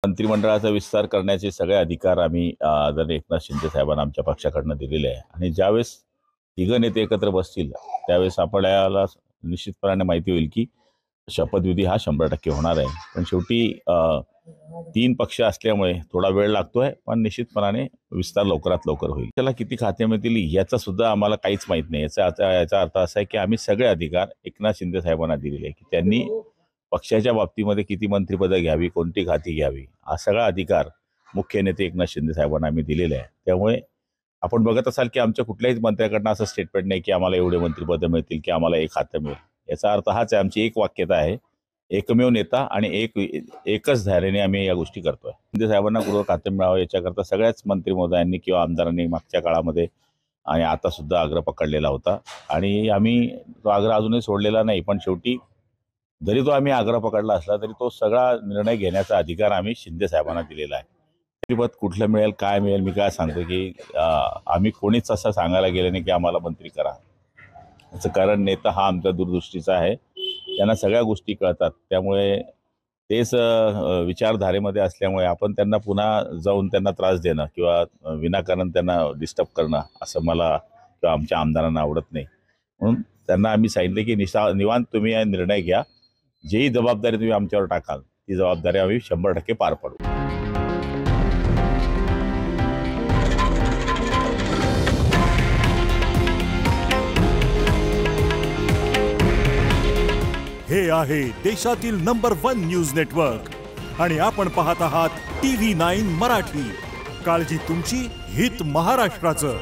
मंत्रिमंडळाचा विस्तार करण्याचे सगळे अधिकार आम्ही आदरणीय एकनाथ शिंदे साहेबांना आमच्या पक्षाकडनं दिलेले आहे आणि ज्यावेळेस तिघं नेते एकत्र बसतील त्यावेळेस आपल्याला निश्चितपणाने माहिती होईल की शपथविधी हा 100% होणार आहे. पण शेवटी 3 पक्ष असल्यामुळे थोडा वेळ लागतोय, पण निश्चितपणाने विस्तार लवकरात लवकर होईल. त्याला किती खाते मिळतील याचा सुद्धा आम्हाला काहीच माहीत नाही. याचा अर्थ असा आहे की आम्ही सगळे अधिकार एकनाथ शिंदे साहेबांना दिलेले आहे की त्यांनी पक्षाच्या बाबतीमध्ये किती मंत्रिपदं घ्यावी, कोणती खाती घ्यावी, हा सगळा अधिकार मुख्य नेते एकनाथ शिंदे साहेबांना आम्ही दिलेले आहे. त्यामुळे आपण बघत असाल की आमच्या कुठल्याही मंत्र्याकडनं असं स्टेटमेंट नाही की आम्हाला एवढे मंत्रिपदं मिळतील की आम्हाला एक खातं मिळेल. याचा अर्थ हाच आहे, आमची एक वाक्यता आहे, एकमेव नेता आणि एकच धारेने आम्ही या गोष्टी करतोय. शिंदे साहेबांना गृह खातं मिळावं याच्याकरता सगळ्याच मंत्री महोदयांनी किंवा आमदारांनी मागच्या काळामध्ये आणि आता सुद्धा आग्रह पकडलेला होता आणि आम्ही तो आग्रह अजूनही सोडलेला नाही. पण शेवटी जरी तो आम्ही आग्रह पकडला असला तरी तो सगळा निर्णय घेण्याचा अधिकार आम्ही शिंदे साहेबांना दिलेला आहे. मंत्रिपद कुठलं मिळेल, काय मिळेल, मी काय सांगतो की आम्ही कोणीच असं सांगायला गेलं नाही की आम्हाला मंत्री करा. याचं कारण नेता हा आमच्या दूरदृष्टीचा आहे, त्यांना सगळ्या गोष्टी कळतात. त्यामुळे तेच विचारधारेमध्ये असल्यामुळे आपण त्यांना पुन्हा जाऊन त्यांना त्रास देणं किंवा विनाकारण त्यांना डिस्टर्ब करणं असं मला किंवा आमच्या आमदारांना आवडत नाही. म्हणून त्यांना आम्ही सांगितले की निवांत तुम्ही हा निर्णय घ्या, जेही जबाबदारी तुम्ही आमच्यावर टाकाल ती जबाबदारी आम्ही 100% पार पाडू. हे आहे देशातील नंबर 1 न्यूज नेटवर्क आणि आपण पाहत आहात TV9 मराठी. काळजी तुमची, हित महाराष्ट्राचं.